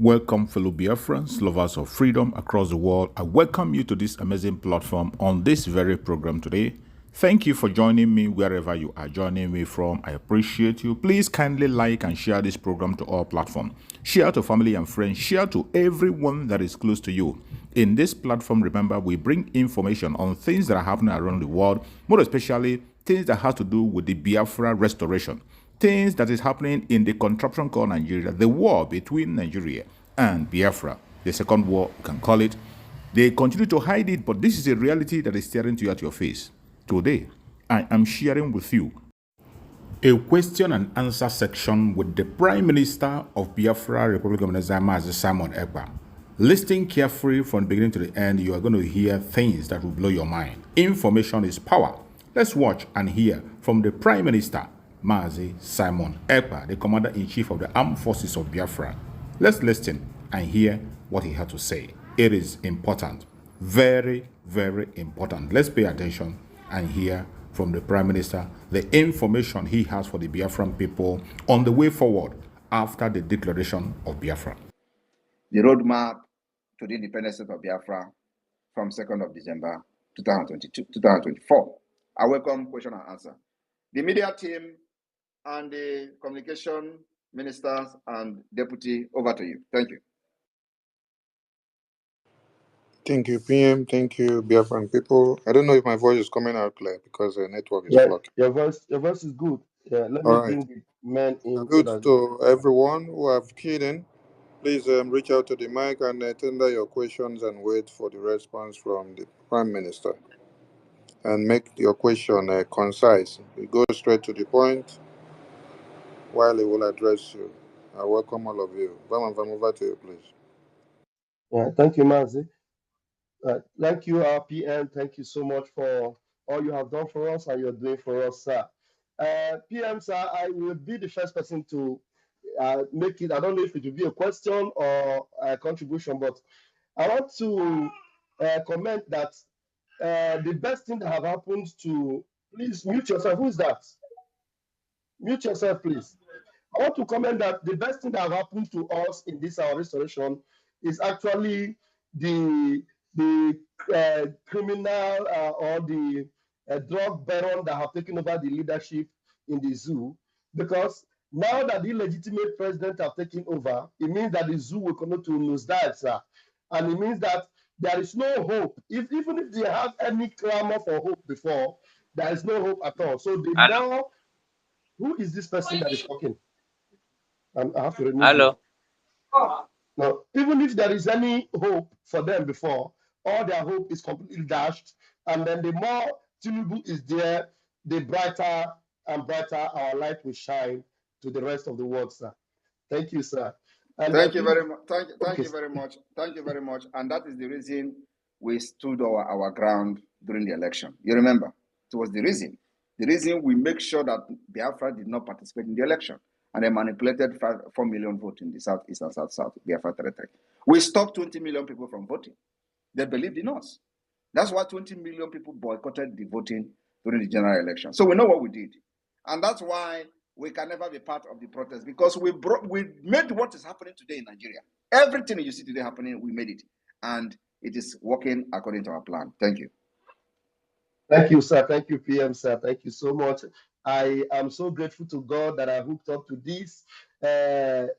Welcome, fellow Biafrans, lovers of freedom across the world. I welcome you to this amazing platform on this very program today. Thank you for joining me wherever you are joining me from. I appreciate you. Please kindly like and share this program to all platforms. Share to family and friends. Share to everyone that is close to you. In this platform, remember, we bring information on things that are happening around the world, more especially things that have to do with the Biafra restoration, things that is happening in the contraption called Nigeria, the war between Nigeria and Biafra, the second war, you can call it. They continue to hide it, but this is a reality that is staring to you at your face. Today, I am sharing with you a question and answer section with the Prime Minister of Biafra Republic of Nigeria, Simon Ekpa. Listening carefully from the beginning to the end, you are going to hear things that will blow your mind. Information is power. Let's watch and hear from the Prime Minister, Mazi Simon Ekpa, the Commander-in-Chief of the Armed Forces of Biafra. Let's listen and hear what he had to say. It is important. Very, very important. Let's pay attention and hear from the Prime Minister the information he has for the Biafran people on the way forward after the declaration of Biafra. The roadmap to the independence of Biafra from 2nd of December 2024. I welcome question and answer. The media team and the communication ministers and deputy, over to you. Thank you. Thank you, PM. Thank you, Biafran people. I don't know if my voice is coming out clear because the network is blocking. Your voice is good. Yeah, let me bring the men in. Good to everyone who have keyed in. Please reach out to the mic and tender your questions and wait for the response from the Prime Minister. And make your question concise. We go straight to the point while he will address you. I welcome all of you. Vaman, over to you, please. Yeah, thank you, Mazi. Thank you, PM. Thank you so much for all you have done for us and you're doing for us, sir. PM, sir, I will be the first person to make it. I don't know if it will be a question or a contribution, but I want to comment that the best thing that have happened to, please mute yourself. Who is that? Mute yourself, please. I want to comment that the best thing that have happened to us in this our restoration is actually the criminal or the drug baron that have taken over the leadership in the zoo, because now that the illegitimate president have taken over, it means that the zoo will continue to nosedive, sir. And it means that there is no hope. Even if they have any clamor for hope before, there is no hope at all. So they now, who is this person that is talking? I have to remove Hello. No, even if there is any hope for them before, all their hope is completely dashed. And then the more Tinubu is there, the brighter and brighter our light will shine to the rest of the world, sir. Thank you, sir. And thank you very much. Thank you very much. Thank you very much. And that is the reason we stood our ground during the election. You remember, it was the reason. The reason we make sure that Biafra did not participate in the election. And they manipulated 4 million votes in the southeast and south Biafra territory. We stopped 20 million people from voting. They believed in us. That's why 20 million people boycotted the voting during the general election. So we know what we did. And that's why we can never be part of the protest, because we made what is happening today in Nigeria. Everything you see today happening, we made it. And it is working according to our plan. Thank you. Thank you, sir. Thank you, PM, sir. Thank you so much. I am so grateful to God that I hooked up to this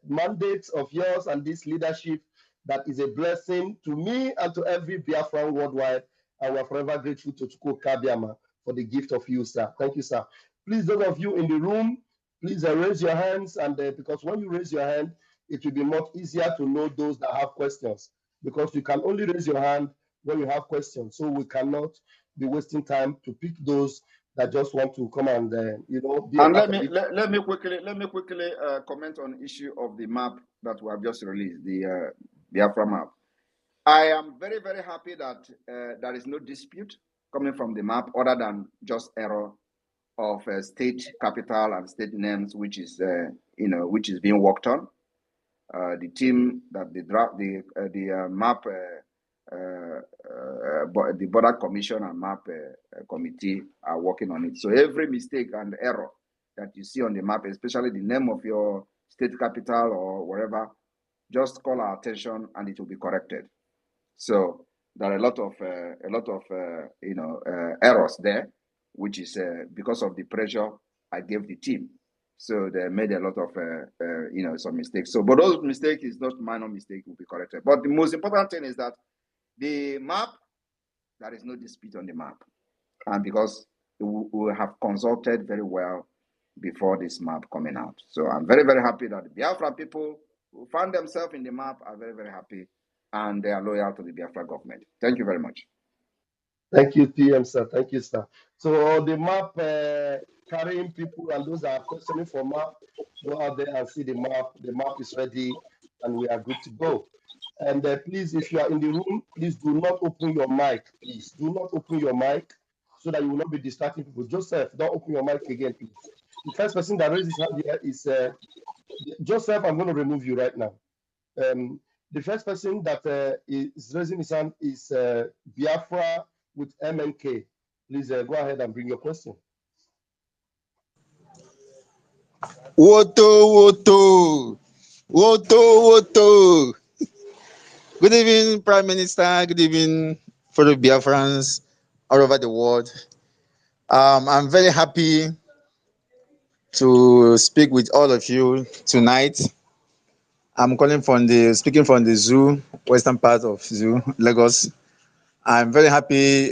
mandate of yours and this leadership that is a blessing to me and to every Biafran worldwide. And we're forever grateful to Chukwu Kabiama for the gift of you, sir. Thank you, sir. Please, those of you in the room, please raise your hands. And because when you raise your hand, it will be much easier to know those that have questions, because you can only raise your hand when you have questions. So we cannot be wasting time to pick those that just want to come and be. And let me quickly comment on issue of the map that we have just released, the Biafra map. I am very, very happy that there is no dispute coming from the map other than just error of state capital and state names, which is which is being worked on. The team that the map. The border commission and map committee are working on it. So every mistake and error that you see on the map, especially the name of your state capital or wherever, just call our attention and it will be corrected. So there are a lot of errors there, which is because of the pressure I gave the team. So they made a lot of some mistakes. So, but those mistakes is not minor mistake, will be corrected. But the most important thing is that the map, there is no dispute on the map, and because we have consulted very well before this map coming out. So I'm very, very happy that the Biafra people who found themselves in the map are very, very happy, and they are loyal to the Biafra government. Thank you very much. Thank you, PM, sir. Thank you, sir. So the map carrying people and those that are questioning for map, go out there and see the map. The map is ready and we are good to go. And please, if you are in the room, please do not open your mic. Please do not open your mic so that you will not be distracting people. Joseph, don't open your mic again, please. The first person that raises his hand here is Joseph. I'm going to remove you right now. The first person that is raising his hand is Biafra with MNK. Please go ahead and bring your question. Woto. Good evening, Prime Minister. Good evening, fellow Biafrans all over the world. I'm very happy to speak with all of you tonight. I'm speaking from the zoo, western part of zoo, Lagos. I'm very happy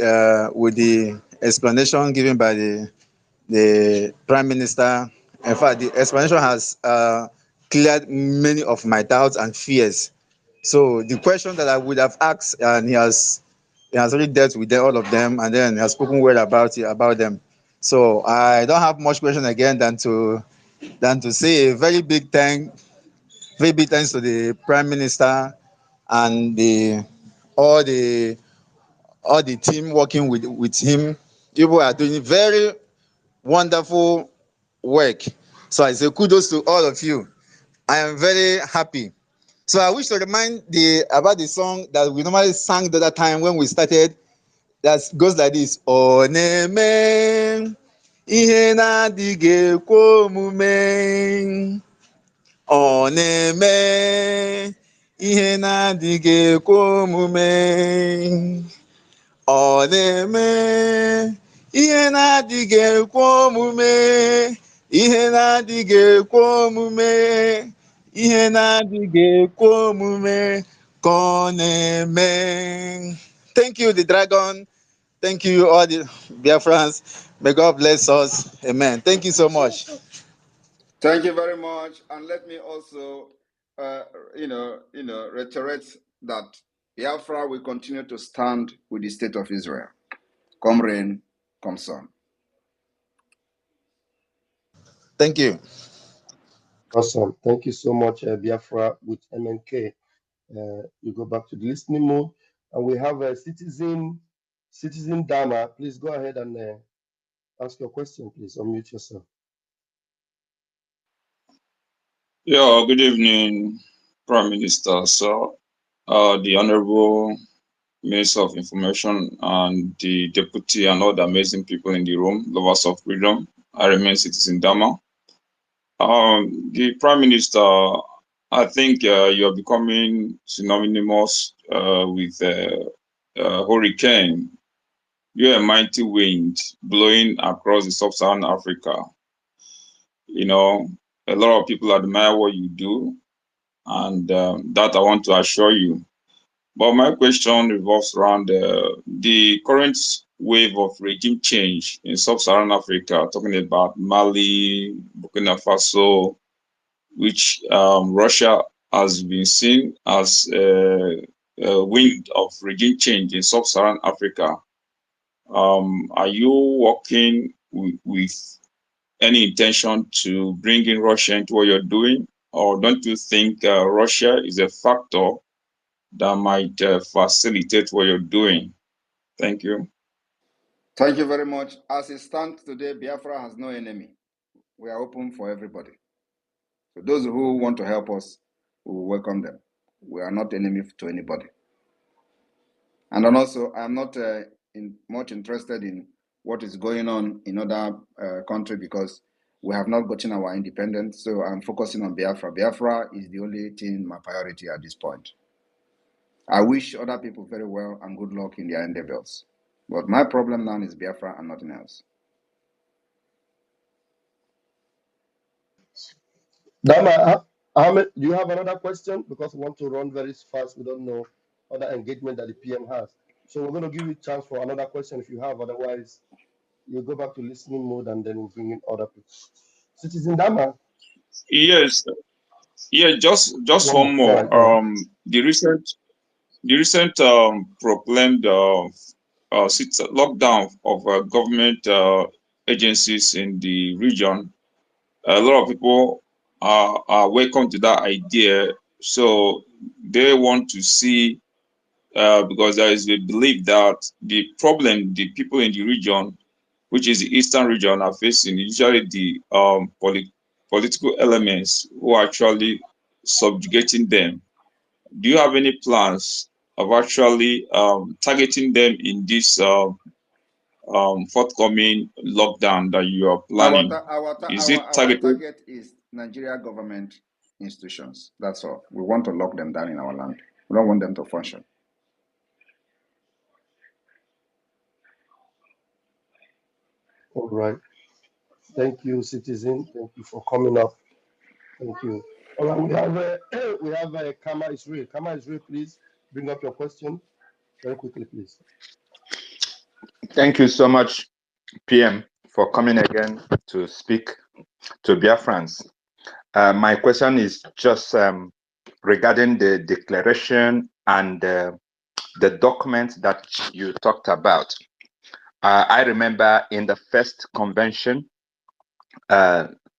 with the explanation given by the Prime Minister. In fact, the explanation has cleared many of my doubts and fears. So the question that I would have asked, and he has already dealt with all of them, and then he has spoken well about them. So I don't have much question again than to say a very big thanks to the Prime Minister and all the team working with him. People are doing very wonderful work. So I say kudos to all of you. I am very happy. So I wish to remind about the song that we normally sang the other time when we started. That goes like this: Oneme ihe na-adịghị ekwe omume. Oneme ihe na-adịghị ekwe omume. Oneme ihe na-adịghị ekwe omume. Ihe na-adịghị ekwe omume. Ihe na-adịghị ekwe omume ka ọ na-eme. Thank you, the dragon. Thank you, all the Biafrans. May God bless us. Amen. Thank you so much. Thank you very much. And let me also, reiterate that Biafra will continue to stand with the state of Israel. Come rain, come sun. Thank you. Awesome. Thank you so much, Biafra with MNK. You go back to the listening mode, and we have a citizen Dana. Please go ahead and ask your question. Please unmute yourself. Yeah, good evening, Prime Minister, sir, the Honorable Minister of Information, and the Deputy, and all the amazing people in the room, lovers of freedom. I remain Citizen Dama. The Prime Minister, I think you are becoming synonymous with hurricane. You're a mighty wind blowing across the sub-Saharan Africa. You know, a lot of people admire what you do, and that I want to assure you. But my question revolves around the current wave of regime change in sub-Saharan Africa, talking about Mali, Burkina Faso, which Russia has been seen as a wind of regime change in sub-Saharan Africa. Are you working with any intention to bring in Russia into what you're doing? Or don't you think Russia is a factor that might facilitate what you're doing? Thank you. Thank you very much. As it stands today, Biafra has no enemy. We are open for everybody. So those who want to help us, we will welcome them. We are not enemy to anybody. And then also, I'm not much interested in what is going on in other countries, because We have not gotten our independence, so I'm focusing on Biafra. Biafra is the only thing my priority at this point. I wish other people very well and good luck in their endeavors. But my problem now is Biafra and nothing else. Dama, Ahmed, do you have another question? Because we want to run very fast. We don't know other engagement that the PM has. So we're going to give you a chance for another question if you have. Otherwise, you go back to listening mode and then we'll bring in other people. Citizen Dama. Yes, yeah, just one All more. right, go ahead. The recent proclaimed lockdown of government agencies in the region. A lot of people are welcome to that idea, so they want to see, because there is a belief that the problem the people in the region, which is the eastern region, are facing usually the political elements who are actually subjugating them. Do you have any plans of actually targeting them in this forthcoming lockdown that you are planning? Is it Our targeted? target is Nigeria government institutions. That's all. We want to lock them down in our land. We don't want them to function. All right. Thank you, Citizen. Thank you for coming up. Thank you. All right, we have Kama Israel. Kama Israel, please bring up your question very quickly, please. Thank you so much, PM, for coming again to speak to Biafrans. My question is just regarding the declaration and the document that you talked about. I remember in the first convention,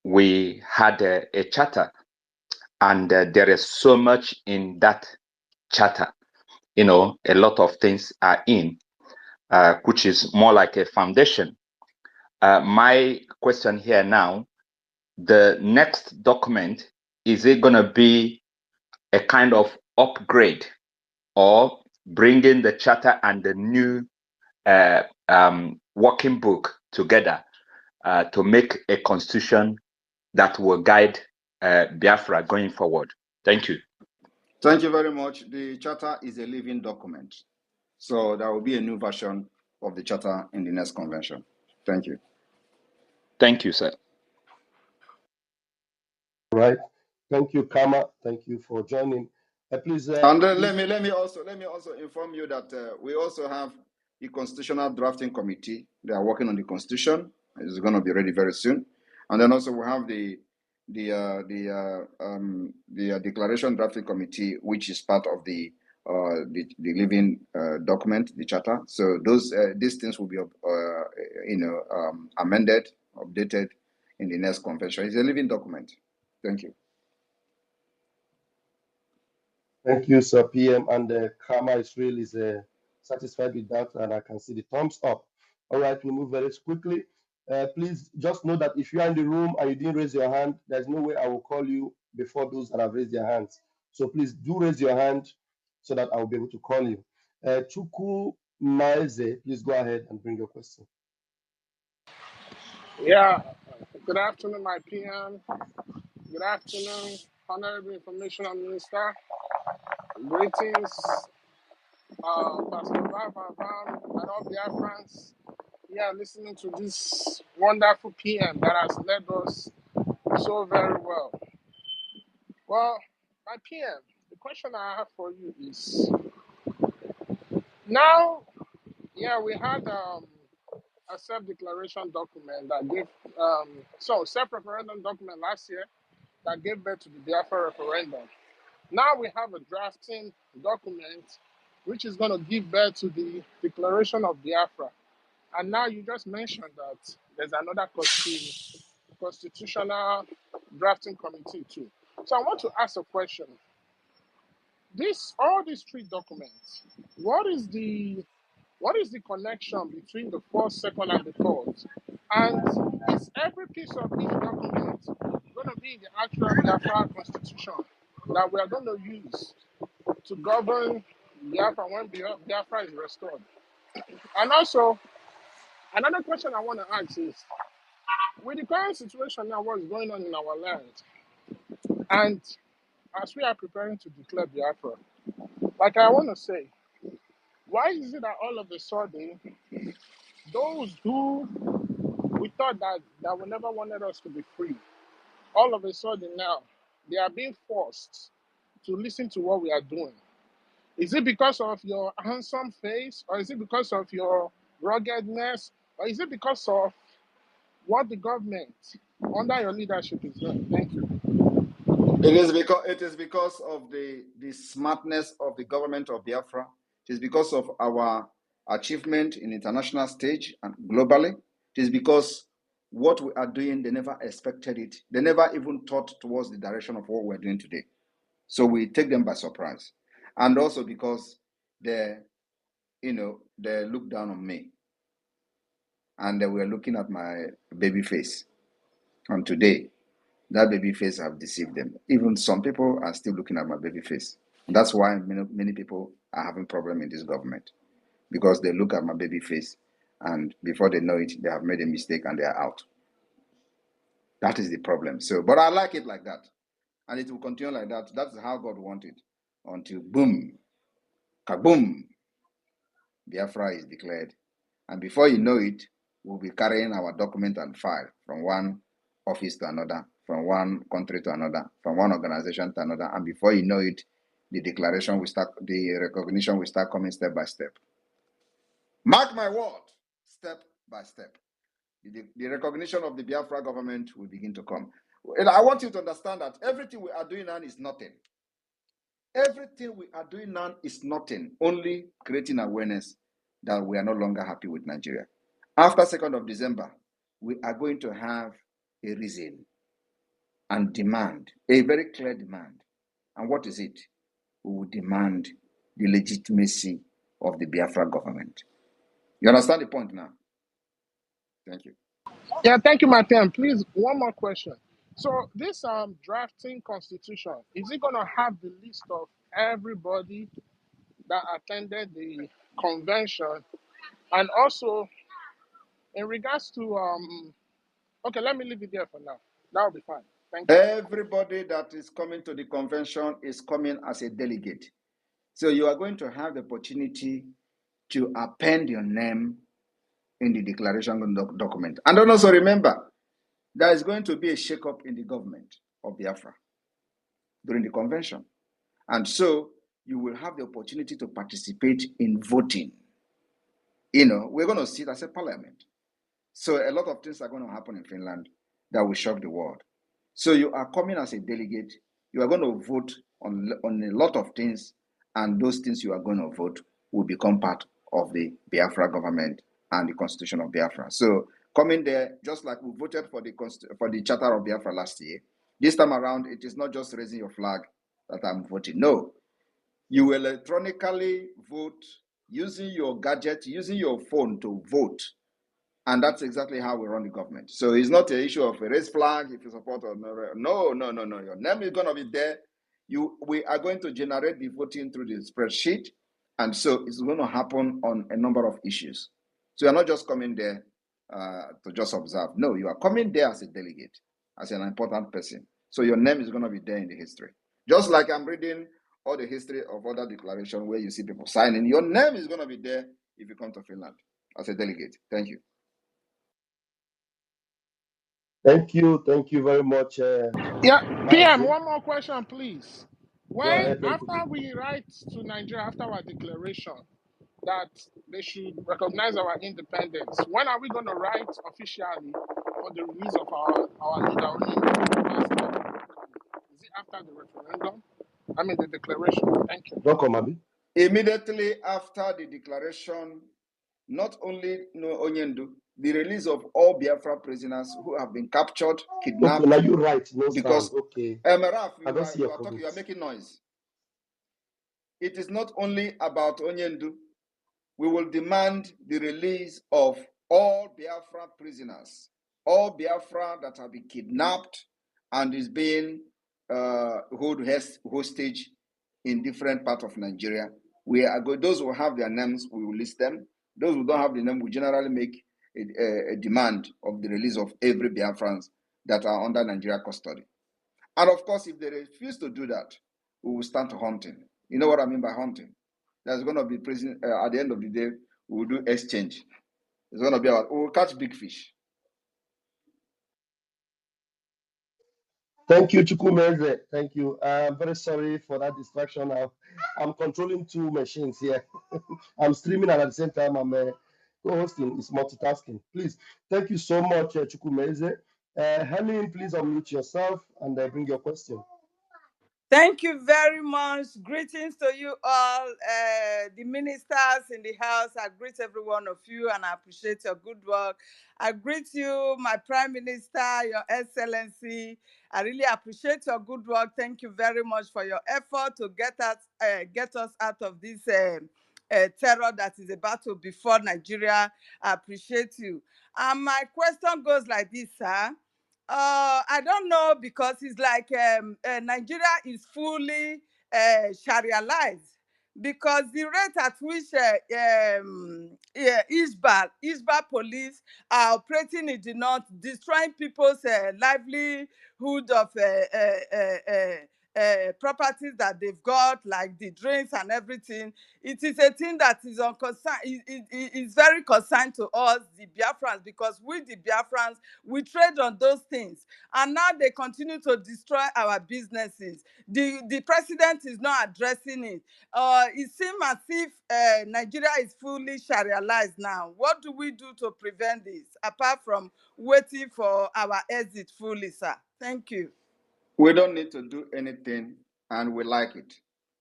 we had a charter, and there is so much in that charter. You know, a lot of things are in, which is more like a foundation. My question here now, the next document, is it going to be a kind of upgrade or bringing the charter and the new working book together to make a constitution that will guide Biafra going forward? Thank you. Thank you very much. The charter is a living document. So there will be a new version of the charter in the next convention. Thank you. Thank you, sir. All right. Thank you, Kama. Thank you for joining. Please. And let me also inform you that we also have the Constitutional Drafting Committee. They are working on the Constitution. It's going to be ready very soon. And then also we have the Declaration Drafting Committee, which is part of the living document, the charter. So these things will be amended, updated in the next convention. It's a living document. Thank you. Thank you, Sir PM. And Kama Israel is satisfied with that, and I can see the thumbs up. All right, we move very quickly. Please just know that if you are in the room and you didn't raise your hand, there's no way I will call you before those that have raised their hands. So please do raise your hand so that I will be able to call you. Chuku Maeze, please go ahead and bring your question. Yeah, good afternoon, my PM. Good afternoon, Honorable Informational Minister. Greetings, Pastor Van, and all Biafrans. Yeah, listening to this wonderful PM that has led us so very well. Well, my PM, the question I have for you is, now, yeah, we had a self-declaration document that gave, self-referendum document last year that gave birth to the Biafra referendum. Now we have a drafting document which is going to give birth to the Declaration of Biafra. And now you just mentioned that there's another constitutional drafting committee too. So I want to ask a question. All these three documents, what is the connection between the first, second, and the third? And is every piece of this document going to be in the actual Biafra constitution that we are going to use to govern Biafra when Biafra is restored? And also, another question I want to ask is, with the current situation now, what's going on in our land, and as we are preparing to declare Biafra, like I want to say, why is it that all of a sudden, those who we thought that we never wanted us to be free, all of a sudden now, they are being forced to listen to what we are doing? Is it because of your handsome face, or is it because of your ruggedness, or is it because of what the government under your leadership is doing? Thank you. It is because of the smartness of the government of Biafra. It is because of our achievement in international stage and globally. It is because what we are doing, they never expected it. They never even thought towards the direction of what we're doing today. So we take them by surprise. And also because they look down on me. And they were looking at my baby face. And today, that baby face have deceived them. Even some people are still looking at my baby face. That's why many people are having problem in this government, because they look at my baby face and before they know it, they have made a mistake and they are out. That is the problem. So, but I like it like that. And it will continue like that. That's how God wanted, until boom, kaboom, Biafra is declared. And before you know it, we'll be carrying our document and file from one office to another, from one country to another, from one organization to another. And before you know it, the declaration will start, the recognition will start coming step by step. Mark my word, step by step. The recognition of the Biafra government will begin to come. And I want you to understand that everything we are doing now is nothing. Everything we are doing now is nothing, only creating awareness that we are no longer happy with Nigeria. After 2nd of December, we are going to have a reason and demand, a very clear demand. And what is it? We will demand the legitimacy of the Biafra government. You understand the point now? Thank you. Yeah, thank you, Martin. Please, one more question. So this drafting constitution, is it going to have the list of everybody that attended the convention? And also, in regards to okay, let me leave it there for now. That will be fine. Thank you. Everybody that is coming to the convention is coming as a delegate. So you are going to have the opportunity to append your name in the declaration document. And then also remember, there is going to be a shake-up in the government of Biafra during the convention. And so you will have the opportunity to participate in voting. We're going to sit as a parliament. So a lot of things are going to happen in Finland that will shock the world. So you are coming as a delegate. You are going to vote on a lot of things, and those things you are going to vote will become part of the Biafra government and the constitution of Biafra. So coming there, just like we voted for the Charter of Biafra last year, this time around, it is not just raising your flag that I'm voting. No, you will electronically vote using your gadget, using your phone to vote. And that's exactly how we run the government. So it's not an issue of a raised flag if you support or no. Your name is going to be there. We are going to generate the voting through the spreadsheet. And so it's going to happen on a number of issues. So you're not just coming there to just observe. No, you are coming there as a delegate, as an important person. So your name is going to be there in the history. Just like I'm reading all the history of other declarations where you see people signing, your name is going to be there if you come to Finland as a delegate. Thank you. Thank you very much. Yeah, PM, Mazi. one more question, please. Go When, ahead. after we write to Nigeria, after our declaration that they should recognize our independence, when are we going to write officially for the release of our leader? Is it after the referendum? I mean, the declaration. Thank you. Welcome, Abi. Immediately after the declaration, not only Onyendu, the release of all Biafra prisoners who have been captured, kidnapped. Okay, now you're right. No because, sound. Okay. Maraf, you are making noise. It is not only about Onyendu. We will demand the release of all Biafra prisoners, all Biafra that have been kidnapped and is being held hostage in different parts of Nigeria. Those who have their names, we will list them. Those who don't have the name, we generally make a demand of the release of every Biafrans that are under Nigeria custody. And of course, if they refuse to do that, we will start hunting. You know what I mean by hunting? There's going to be prison at the end of the day. We will do exchange. It's going to be about, we will catch big fish. Thank you, Chukwumeze. Thank you. I'm very sorry for that distraction. I'm controlling two machines here. I'm streaming and at the same time I'm co-hosting. It's multitasking. Please, thank you so much, Chukwumeze. Helen, please unmute yourself and bring your question. Thank you very much. Greetings to you all, the ministers in the house. I greet every one of you and I appreciate your good work. I greet you, my Prime Minister, Your Excellency. I really appreciate your good work. Thank you very much for your effort to get us out of this terror that is about to befall Nigeria. I appreciate you. And my question goes like this, sir. I don't know, because it's like Nigeria is fully Sharia-ized, because the rate at which Isbal police are operating in the north, destroying people's livelihood of properties that they've got, like the drinks and everything. It is a thing that is on concern. It is very concerned to us, the Biafrans, because we, the Biafrans, we trade on those things. And now they continue to destroy our businesses. The president is not addressing it. It seems as if Nigeria is fully Sharia-ized now. What do we do to prevent this, apart from waiting for our exit fully, sir? Thank you. We don't need to do anything, and we like it.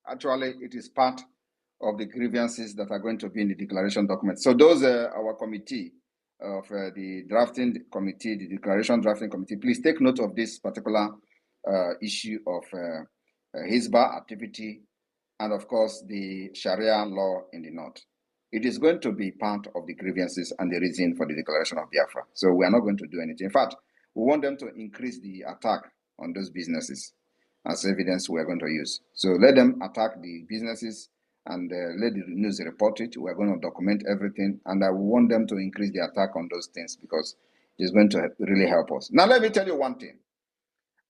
Actually, it is part of the grievances that are going to be in the declaration document. So those are our committee of the drafting committee, the declaration drafting committee. Please take note of this particular issue of Hizbah activity and, of course, the Sharia law in the north. It is going to be part of the grievances and the reason for the declaration of Biafra. So we are not going to do anything. In fact, we want them to increase the attack on those businesses as evidence we are going to use. So let them attack the businesses and let the news report it. We are going to document everything, and I want them to increase the attack on those things because it's going to really help us. Now, let me tell you one thing.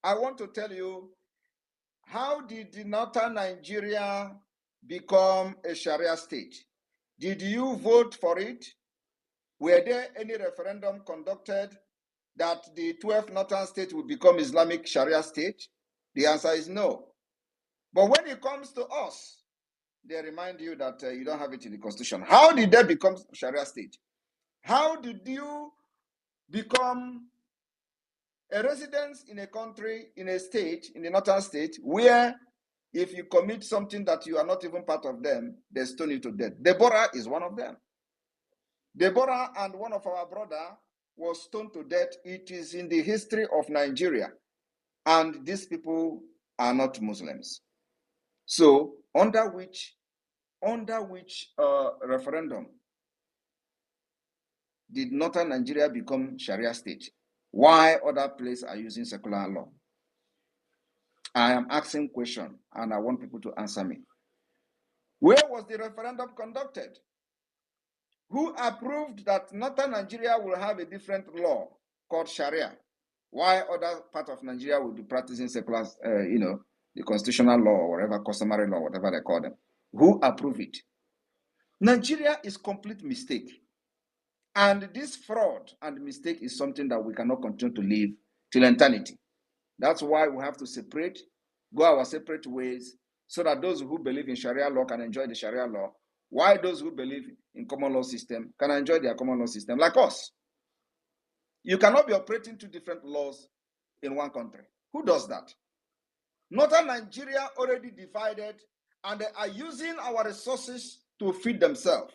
I want to tell you, how did the northern Nigeria become a Sharia state? Did you vote for it? Were there any referendum conducted that the 12th northern state would become Islamic Sharia state? The answer is no. But when it comes to us, they remind you that you don't have it in the constitution. How did they become Sharia state? How did you become a resident in a country, in a state, in the northern state, where if you commit something that you are not even part of them, they stone you to death? Deborah is one of them. Deborah and one of our brother was stoned to death. It is in the history of Nigeria. And these people are not Muslims. So under which referendum did northern Nigeria become Sharia state? Why other places are using secular law? I am asking question and I want people to answer me. Where was the referendum conducted? Who approved that northern Nigeria will have a different law called Sharia? Why other part of Nigeria will be practicing secular, the constitutional law or whatever, customary law, whatever they call them? Who approved it? Nigeria is complete mistake. And this fraud and mistake is something that we cannot continue to live till eternity. That's why we have to separate, go our separate ways, so that those who believe in Sharia law can enjoy the Sharia law, while those who believe in common law system can enjoy their common law system, like us. You cannot be operating two different laws in one country. Who does that? Northern Nigeria already divided, and they are using our resources to feed themselves.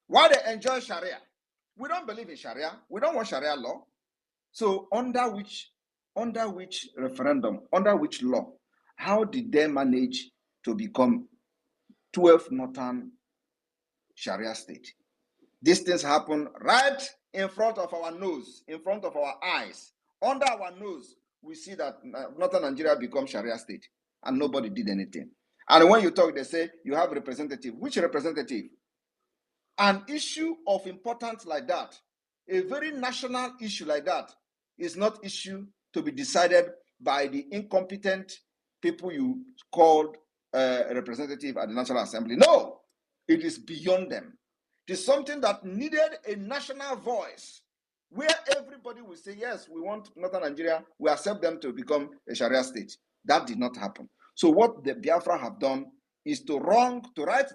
Why they enjoy Sharia? We don't believe in Sharia. We don't want Sharia law. So under which referendum, under which law, how did they manage to become 12th northern Sharia state? These things happen right in front of our nose, in front of our eyes. Under our nose, we see that northern Nigeria becomes Sharia state, and nobody did anything. And when you talk, they say you have representative. Which representative? An issue of importance like that A very national issue like that is not issue to be decided by the incompetent people you called representative at the National Assembly. No, it is beyond them. It is something that needed a national voice where everybody will say, yes, we want Northern Nigeria, we accept them to become a Sharia state. That did not happen. So what the Biafra have done is to right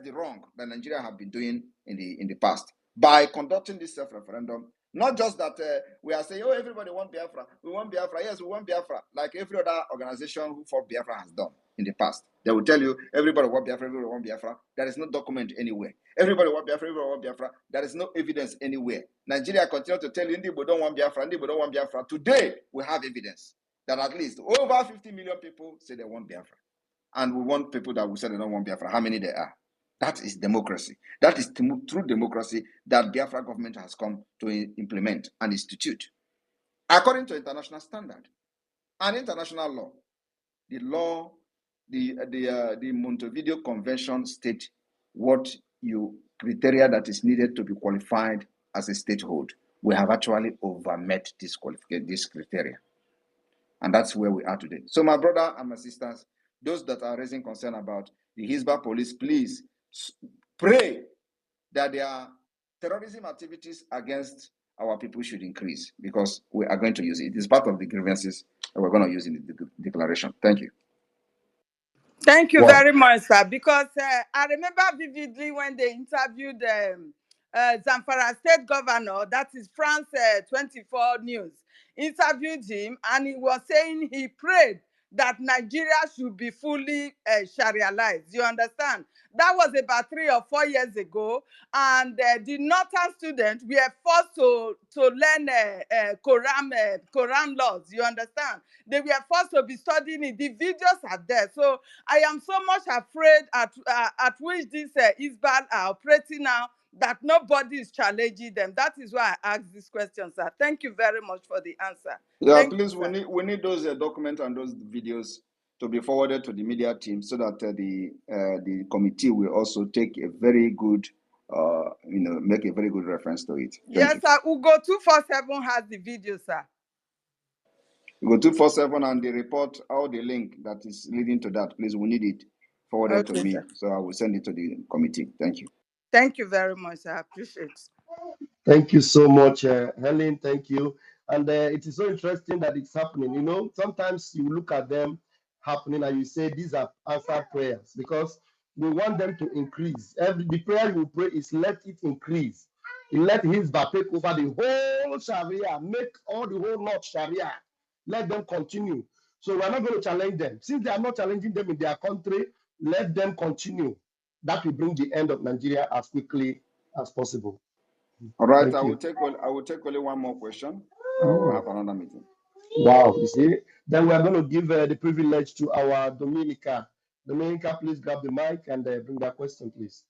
the wrong that Nigeria have been doing in the past by conducting this self-referendum. Not just that we are saying, oh, everybody want Biafra. We want Biafra. Yes, we want Biafra. Like every other organization who fought Biafra has done in the past. They will tell you, everybody want Biafra, everybody want Biafra. There is no document anywhere. Everybody want Biafra, everybody want Biafra. There is no evidence anywhere. Nigeria continues to tell you, Ndibo don't want Biafra, Ndibo don't want Biafra. Today, we have evidence that at least over 50 million people say they want Biafra. And we want people that will say they don't want Biafra. How many there are? That is democracy. That is true democracy that Biafra government has come to implement and institute. According to international standard and international law, the Montevideo Convention state what criteria that is needed to be qualified as a statehood. We have actually overmet this criteria. And that's where we are today. So my brother and my sisters, those that are raising concern about the Hisbah police, please pray that their terrorism activities against our people should increase, because we are going to use it. It is part of the grievances that we're going to use in the declaration. Thank you. Thank you very much, sir. Because I remember vividly when they interviewed Zamfara State Governor, that is France 24 News, interviewed him, and he was saying he prayed that Nigeria should be fully Sharialized. You understand? That was about 3 or 4 years ago, and the northern students were forced to learn Quran laws. You understand? They were forced to be studying it. The videos are there. So I am so much afraid at which these Hisbah are operating now, that nobody is challenging them. That is why I asked this question, sir. Thank you very much for the answer. Yeah, please, we need those documents and those videos to be forwarded to the media team, so that the committee will also take a very good, make a very good reference to it. Yes, sir. Ugo 247 has the video, sir. Ugo 247 and the report, all the link that is leading to that, please, we need it forwarded to me, so I will send it to the committee. Thank you. Thank you very much. I appreciate it. Thank you so much, Helen. Thank you. And it is so interesting that it's happening. You know, sometimes you look at them happening and you say these are answered prayers, because we want them to increase. The prayer you pray is let it increase. Let Hisbah take over the whole Sharia, make all the whole North Sharia. Let them continue. So we're not going to challenge them. Since they are not challenging them in their country, let them continue. That will bring the end of Nigeria as quickly as possible. All right, I will take only one more question. I will have another meeting. Wow, you see, then we are going to give the privilege to our Dominica. Dominica, please grab the mic and bring that question, please.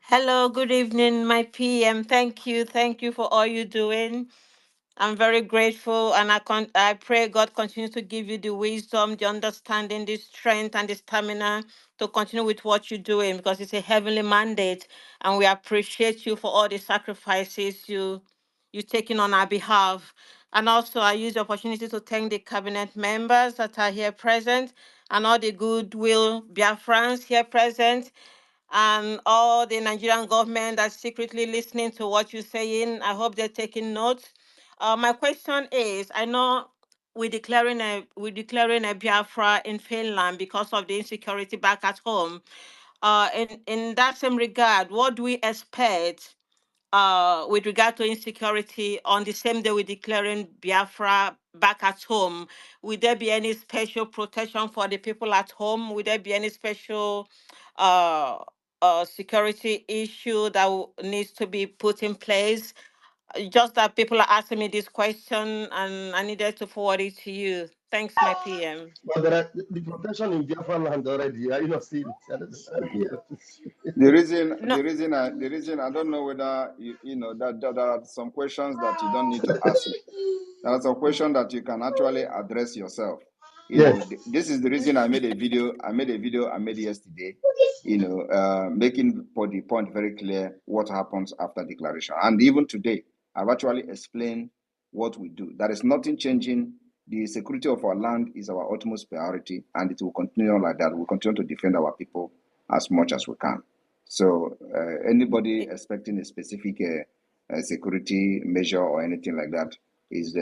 Hello, good evening, my PM. Thank you for all you're doing. I'm very grateful, and I pray God continue to give you the wisdom, the understanding, the strength, and the stamina to continue with what you're doing, because it's a heavenly mandate, and we appreciate you for all the sacrifices you're taking on our behalf. And also, I use the opportunity to thank the cabinet members that are here present, and all the goodwill Biafrans here present, and all the Nigerian government that's secretly listening to what you're saying. I hope they're taking notes. My question is, I know we're declaring a Biafra in Finland because of the insecurity back at home. In that same regard, what do we expect with regard to insecurity on the same day we're declaring Biafra back at home? Would there be any special protection for the people at home? Would there be any special security issue that needs to be put in place? Just that people are asking me this question, and I needed to forward it to you. Thanks, my PM. But there are the protection in Biafra land already. Are you not seeing it? The reason I don't know whether you know that there are some questions that you don't need to ask me. There are some questions that you can actually address yourself. Yes. This is the reason I made a video. I made yesterday, making for the point very clear what happens after declaration. And even today, I've actually explained what we do. There is nothing changing. The security of our land is our utmost priority, and it will continue like that. We'll continue to defend our people as much as we can. So anybody expecting a specific security measure or anything like that is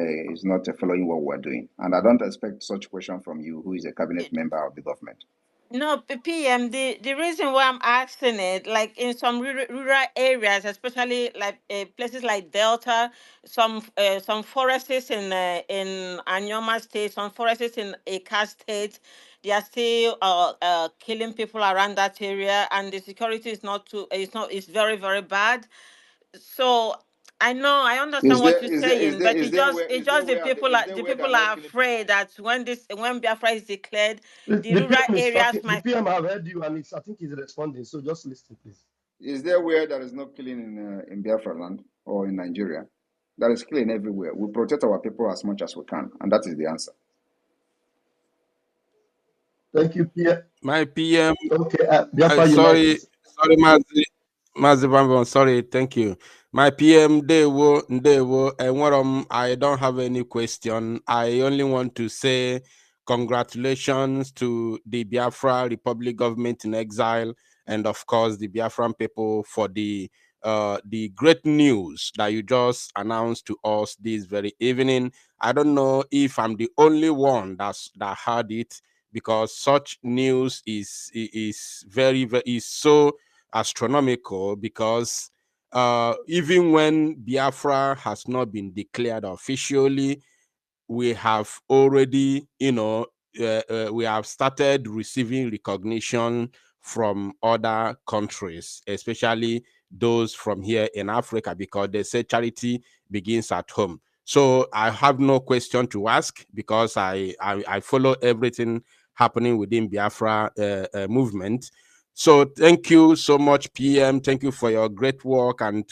not following what we're doing. And I don't expect such question from you, who is a cabinet member of the government. No, PM, the reason why I'm asking it, like in some rural areas, especially like places like Delta, some forests in Anyoma State, some forests in Eka State, they are still killing people around that area, and the security is it's very, very bad. So I know, I understand what you're saying, but it's just the people are afraid that when Biafra is declared, The the rural PM is areas talking. The might. PM have heard you, and I think he's responding. So just listen, please. Is there where there is no killing in Biafra land or in Nigeria? There is killing everywhere. We protect our people as much as we can, and that is the answer. Thank you, PM. My PM. Okay, Biafra sorry, Mazi Bambon, sorry, thank you. My PM, I don't have any question. I only want to say congratulations to the Biafra Republic government in exile, and of course the Biafran people for the great news that you just announced to us this very evening. I don't know if I'm the only one that heard it, because such news is so astronomical, because even when Biafra has not been declared officially, we have already, we have started receiving recognition from other countries, especially those from here in Africa, because they say charity begins at home. So I have no question to ask, because I follow everything happening within Biafra movement. So thank you so much, PM. Thank you for your great work, and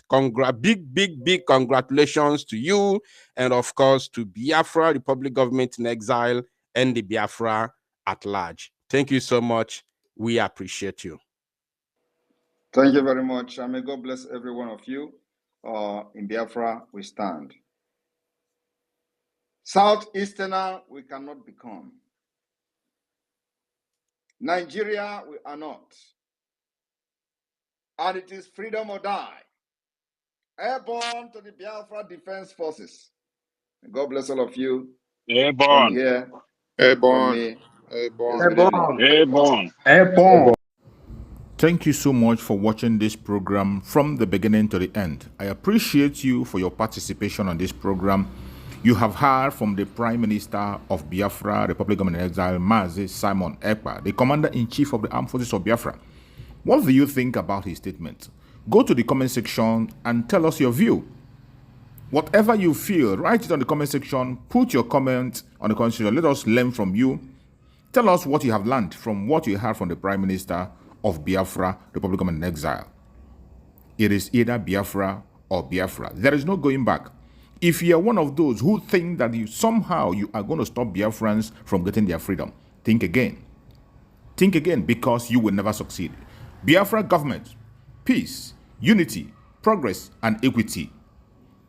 big congratulations to you, and of course to Biafra Republic government in exile and the Biafra at large. Thank you so much. We appreciate you. Thank you very much. And may God bless every one of you. In Biafra, we stand. Southeasterner, we cannot become. Nigeria, we are not. And it is freedom or die. Airborne to the Biafra Defense Forces. God bless all of you. Airborne. From here. Airborne. Airborne. Airborne. Airborne. Thank you so much for watching this program from the beginning to the end. I appreciate you for your participation on this program. You have heard from the Prime Minister of Biafra, Republic of Exile, Mazi Simon Ekpa, the Commander-in-Chief of the Armed Forces of Biafra. What do you think about his statement? Go to the comment section and tell us your view. Whatever you feel, write it on the comment section. Put your comment on the comment section. Let us learn from you. Tell us what you have learned from what you heard from the Prime Minister of Biafra, Republic of Exile. It is either Biafra or Biafra. There is no going back. If you are one of those who think that somehow you are going to stop Biafrans from getting their freedom, think again. Think again, because you will never succeed. Biafra government, peace, unity, progress, and equity.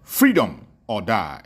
Freedom or die.